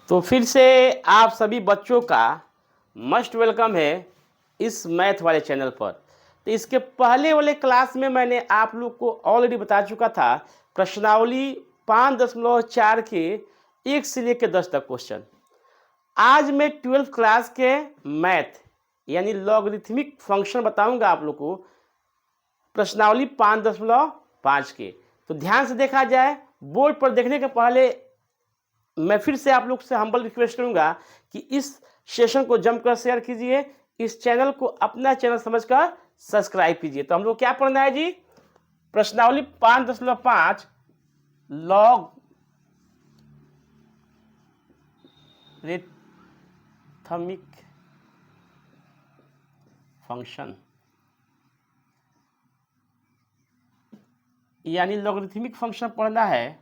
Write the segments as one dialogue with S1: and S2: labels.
S1: तो फिर से आप सभी बच्चों का मस्ट वेलकम है इस मैथ वाले चैनल पर। तो इसके पहले वाले क्लास में मैंने आप लोग को ऑलरेडी बता चुका था प्रश्नावली 5.4 के 1 से लेकर 10 तक क्वेश्चन। आज मैं 12th क्लास के मैथ यानी लॉगरिथमिक फंक्शन बताऊंगा आप लोग को प्रश्नावली 5.5 के। तो ध्यान से देखा जाए, बोर्ड पर देखने के पहले मैं फिर से आप लोग से हम्बल रिक्वेस्ट करूंगा कि इस सेशन को जमकर शेयर कीजिए, इस चैनल को अपना चैनल समझकर सब्सक्राइब कीजिए। तो हम लोग क्या पढ़ना है जी? प्रश्नावली 5.5 लॉग रिथमिक फंक्शन यानी लॉगरिथमिक फंक्शन पढ़ना है।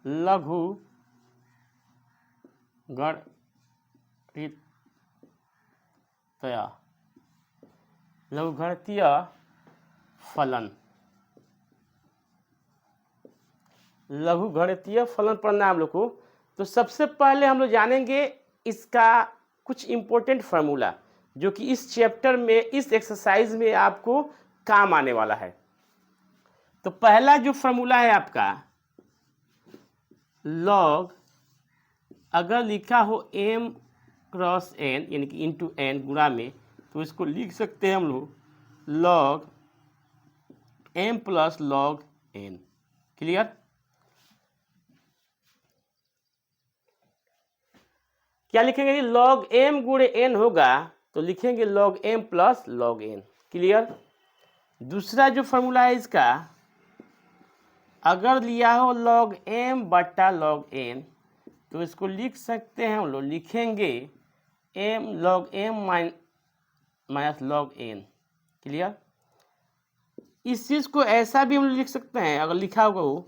S1: लघु गणितीय लघुगणकीय फलन, लघुगणकीय फलन पढ़ना है हम लोग को। तो सबसे पहले हम लोग जानेंगे इसका कुछ इंपॉर्टेंट फार्मूला जो कि इस चैप्टर में, इस एक्सरसाइज में आपको काम आने वाला है। तो पहला जो फार्मूला है आपका लॉग, अगर लिखा हो m क्रॉस n यानी कि इंटू n गुणा में, तो इसको लिख सकते हैं हम लोग log m plus log n। Clear? क्या लिखेंगे? लॉग m गुणे n होगा तो लिखेंगे log m plus log n। Clear? दूसरा जो फॉर्मूला है इसका, अगर लिया हो लॉग m बट्टा लॉग n तो इसको लिख सकते हैं हम लोग, लिखेंगे m log m minus log n। Clear? इस चीज़ को ऐसा भी हम लिख सकते हैं, अगर लिखा होगा वो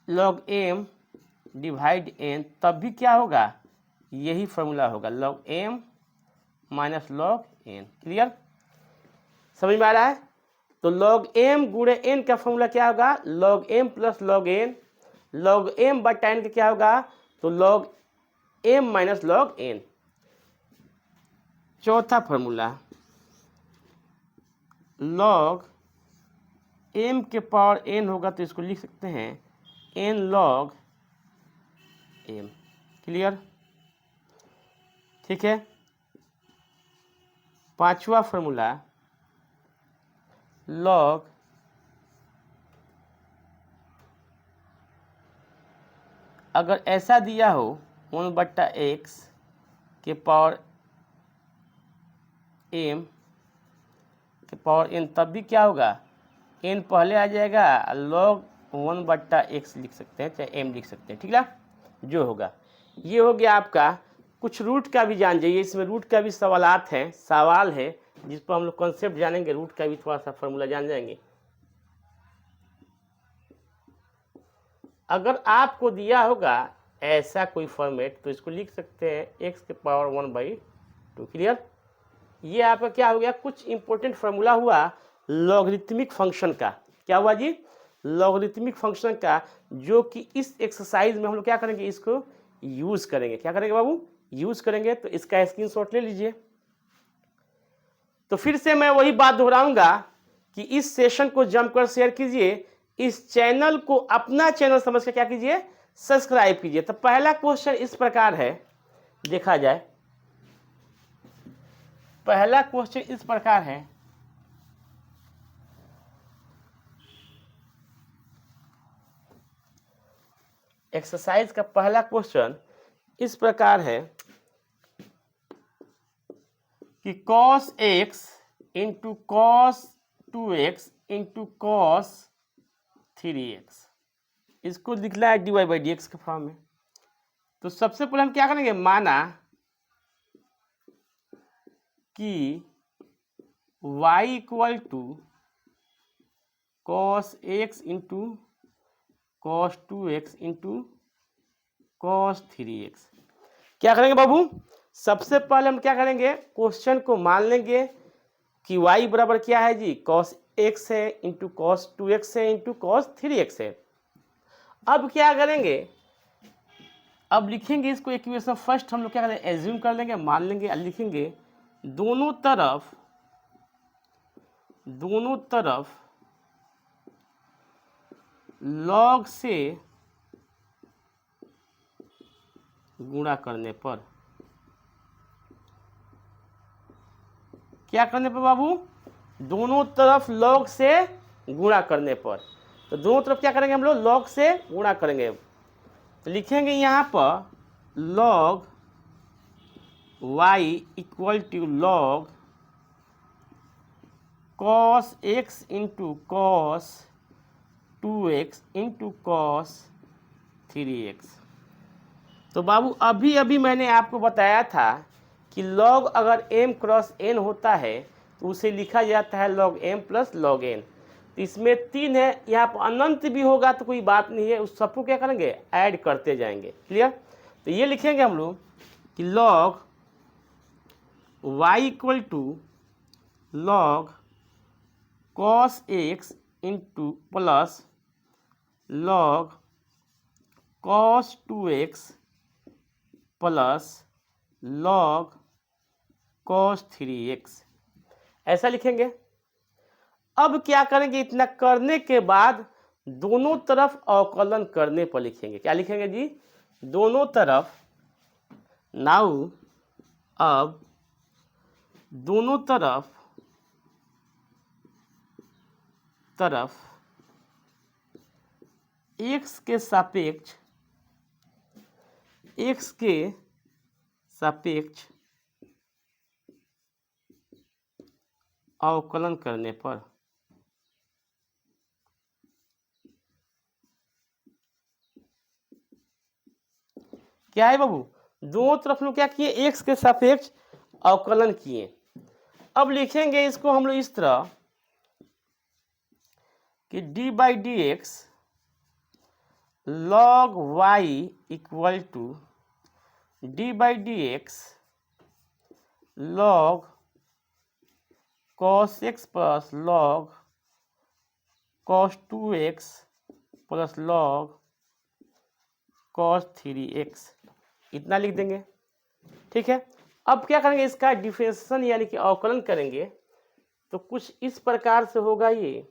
S1: लॉग m डिवाइड n, तब भी क्या होगा? यही फॉर्मूला होगा log m minus log n। Clear? समझ में आ रहा है? तो लॉग m गुणे n का फॉर्मूला क्या होगा? Log m plus log n। Log m बटा n का क्या होगा? तो log m minus log n। चौथा फॉर्मूला लॉग m के पावर n होगा तो इसको लिख सकते हैं n लॉग m। क्लियर? ठीक है। पांचवा फॉर्मूला लॉग अगर ऐसा दिया हो 1/x के पावर m के पावर n, तब भी क्या होगा? n पहले आ जाएगा, लॉग 1/x लिख सकते हैं, चाहे m लिख सकते हैं। ठीक है, जो होगा ये हो गया आपका। कुछ रूट का भी जान जाइए, इसमें रूट का भी सवालात हैं, सवाल है जिस पर हम लोग कॉन्सेप्ट जानेंगे, रूट का भी थोड़ा सा फॉर्मूला जान जाएंगे। अगर आपको दिया होगा ऐसा कोई फॉर्मेट तो इसको लिख सकते हैं x के पावर 1/2। क्लियर? ये आपका क्या हो गया? कुछ इंपॉर्टेंट फार्मूला हुआ लॉगरिथमिक फंक्शन का। क्या हुआ जी? लॉगरिथमिक फंक्शन का, जो कि इस एक्सरसाइज में हम लोग क्या करेंगे? इसको यूज करेंगे। क्या करेंगे बाबू? यूज करेंगे। तो इसका स्क्रीनशॉट ले लीजिए। तो फिर से मैं वही बात दोहराऊंगा कि इस सेशन को जमकर शेयर कीजिए, इस चैनल को अपना चैनल समझ कर क्या कीजिए? सब्सक्राइब कीजिए। तो पहला क्वेश्चन इस प्रकार है, देखा जाए। पहला क्वेश्चन इस प्रकार है, एक्सरसाइज का पहला क्वेश्चन इस प्रकार है कि cos x into cos 2x into cos 3x, इसको लिखना है dy/dx के फॉर्म में। तो सबसे पहले हम क्या करेंगे? माना कि y equal to cos x into cos 2x into cos 3x। क्या करेंगे बाबू? सबसे पहले हम क्या करेंगे? क्वेश्चन को मान लेंगे कि y बराबर क्या है जी? cos x है इंटू cos 2x है इंटू cos 3x है। अब क्या करेंगे? अब लिखेंगे इसको इक्वेशन, फर्स्ट हम लोग क्या करें, एज्यूम कर लेंगे, मान लेंगे, लिखेंगे दोनों तरफ लॉग से गुणा करने पर, क्या करने पर बाबू, दोनों तरफ लॉग से गुणा करने पर। तो दोनों तरफ क्या करेंगे हम लोग, लॉग से गुणा करेंगे। तो लिखेंगे यहाँ पर log y equal to log cos x into cos 2x into cos 3x। तो बाबू अभी अभी मैंने आपको बताया था कि log अगर m क्रॉस n होता है तो उसे लिखा जाता है log m plus log n। तो इसमें 3 है, यहाँ पर अनंत भी होगा तो कोई बात नहीं है, उस सबको क्या करेंगे, ऐड करते जाएंगे। क्लियर? तो ये लिखेंगे हम लोग कि log y equal to log cos x into plus log cos 2x plus log cos 3x, ऐसा लिखेंगे। अब क्या करेंगे, इतना करने के बाद दोनों तरफ अवकलन करने पर लिखेंगे, क्या लिखेंगे जी, दोनों तरफ, नाउ अब दोनों तरफ x के सापेक्ष अवकलन करने पर, क्या है बाबू, दोनों तरफ लोग क्या किए, x के सापेक्ष अवकलन किए। अब लिखेंगे इसको हम लोग इस तरह कि d by d x log y equal to d by d x log cos x plus log cos 2x plus log cos 3x, इतना लिख देंगे। ठीक है, अब क्या करेंगे, इसका डिफरेंशिएशन यानी कि अवकलन करेंगे तो कुछ इस प्रकार से होगा ये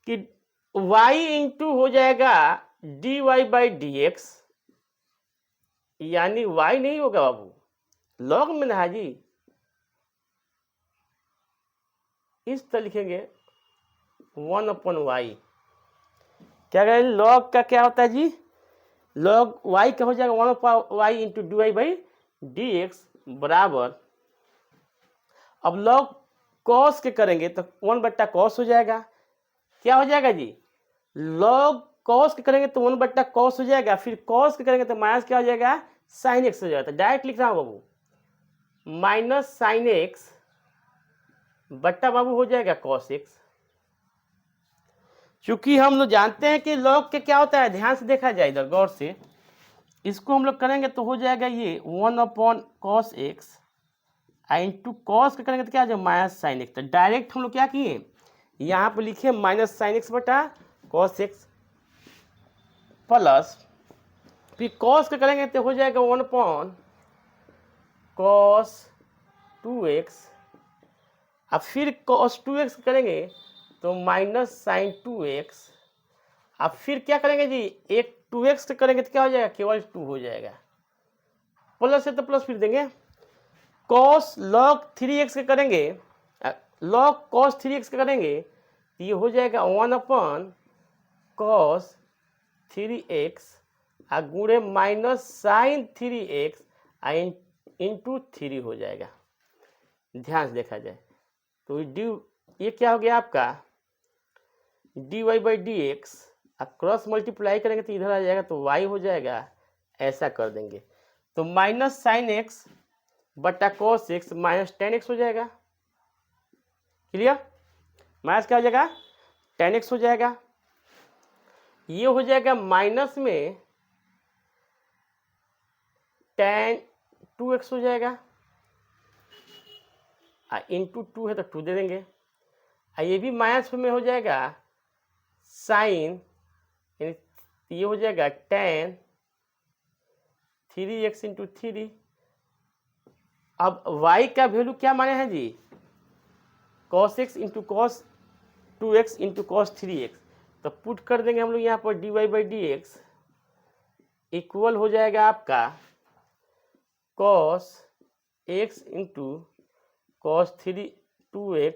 S1: कि y इंटू हो जाएगा dy बाई डी एक्स, यानी y नहीं होगा बाबू, लॉग में ना जी, इस तरह लिखेंगे 1/y। क्या करें, लॉग का क्या होता है जी, लॉग y का हो जाएगा 1/y into d y by d x बराबर, अब लॉग कॉस के करेंगे तो 1/cos हो जाएगा। क्या हो जाएगा जी, लॉग कॉस के करेंगे तो 1/cos हो जाएगा, फिर कॉस के करेंगे तो माइनस क्या हो जाएगा, साइन एक्स हो जाएगा। डायरेक्ट लिख रहा हूँ बाबू, माइनस साइन एक्स बट्टा बाबू हो जाएगा कॉस एक्स। चूंकि हम लोग जानते हैं कि लॉग के क्या होता है, ध्यान से देखा जाए इधर गौर से, इसको हम लोग करेंगे तो हो जाएगा ये 1/cos x इंटू कॉस के करेंगे तो क्या हो जाएगा, माइनस साइन एक्स। तो डायरेक्ट हम लोग क्या किए, यहाँ पर लिखे माइनस साइन एक्स बटा कॉस एक्स प्लस, फिर कॉस के करेंगे तो हो जाएगा 1/cos 2x, अब फिर cos 2x करेंगे तो माइनस साइन 2x, अब फिर क्या करेंगे जी, एक 2x से करेंगे तो क्या हो जाएगा, केवल 2 हो जाएगा, प्लस है तो प्लस फिर देंगे, cos log 3x के करेंगे, log cos 3x के करेंगे तो ये हो जाएगा 1/cos 3x गुणे माइनस साइन 3x इंटू 3 हो जाएगा। ध्यान से देखा जाए तो ये क्या हो गया आपका, d y by d x, cross multiply करेंगे तो इधर आ जाएगा तो y हो जाएगा, ऐसा कर देंगे तो माइनस साइन एक्स बटा cos x minus ten x हो जाएगा। क्लियर, माइनस क्या हो जाएगा, टेन एक्स हो जाएगा, ये हो जाएगा माइनस में टेन 2x हो जाएगा, इंटू 2 है तो 2 दे देंगे, ये भी माइनस में हो जाएगा साइन तो ये हो जाएगा tan 3x इंटू 3। अब y का वैल्यू क्या माने हैं जी, cos x into cos 2x into cos 3x। तो पुट कर देंगे हम लोग यहाँ पर dy by d x equal हो जाएगा आपका cos x into cos 2x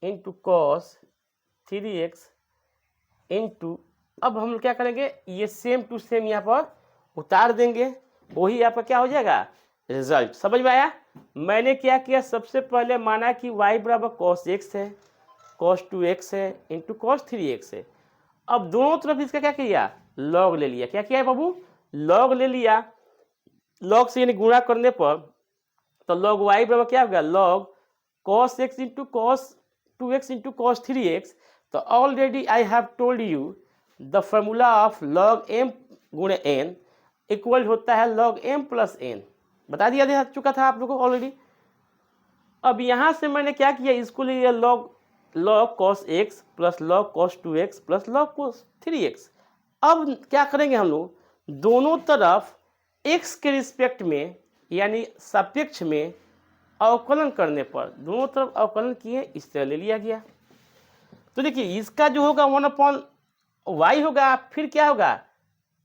S1: into cos 3x into, अब हम लोग क्या करेंगे, ये सेम टू सेम यहाँ पर उतार देंगे, वही यहाँ पर क्या हो जाएगा रिजल्ट। समझ में आया? मैंने क्या किया, सबसे पहले माना कि y बराबर कॉस x है, कॉस 2x है इंटू कॉस 3x है। अब दोनों तरफ इसका क्या किया, लॉग ले लिया। क्या किया है बाबू, लॉग ले लिया। लॉग से यानी गुणा करने पर तो लॉग y बराबर क्या होगा, log cos x into cos 2x into cos 3x। तो already I have told you the formula of log m गुणे n इक्वल होता है लॉग m प्लस n। बता दिया चुका था आप लोगों को ऑलरेडी। अब यहाँ से मैंने क्या किया, इसको ले लिया log cos x plus log cos 2x plus log cos 3x। अब क्या करेंगे हम लोग, दोनों तरफ x के रिस्पेक्ट में यानी सापेक्ष में अवकलन करने पर दोनों तरफ अवकलन किए, इस तरह ले लिया गया। तो देखिए इसका जो होगा 1/y होगा, फिर क्या होगा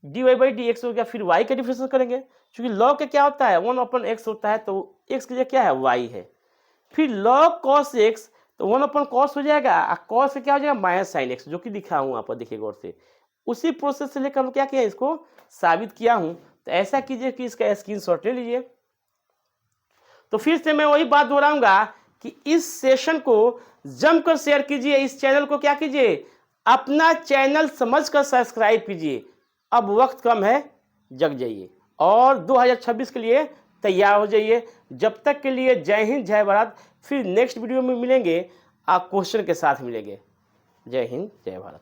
S1: dy बाई डी एक्स हो गया, फिर y का डिफरेंशियल करेंगे, क्योंकि log का क्या होता है 1/x होता है, तो x की जगह क्या है y है। फिर log cos x तो 1/cos हो जाएगा, cos से क्या हो जाएगा माइनस साइन x, जो कि दिखा हूँ यहाँ पर, देखिए गौर से। उसी प्रोसेस से लेकर हम क्या किया, इसको साबित किया हूँ। तो ऐसा कीजिए कि इसका स्क्रीनशॉट ले लीजिए। तो फिर से मैं वही बात दोहराऊंगा कि इस सेशन को जमकर शेयर कीजिए, इस चैनल को क्या कीजिए, अपना चैनल समझकर सब्सक्राइब कीजिए। अब वक्त कम है, जग जाइए और 2026 के लिए तैयार हो जाइए। जब तक के लिए जय हिंद जय भारत। फिर नेक्स्ट वीडियो में मिलेंगे, आप क्वेश्चन के साथ मिलेंगे। जय हिंद जय भारत।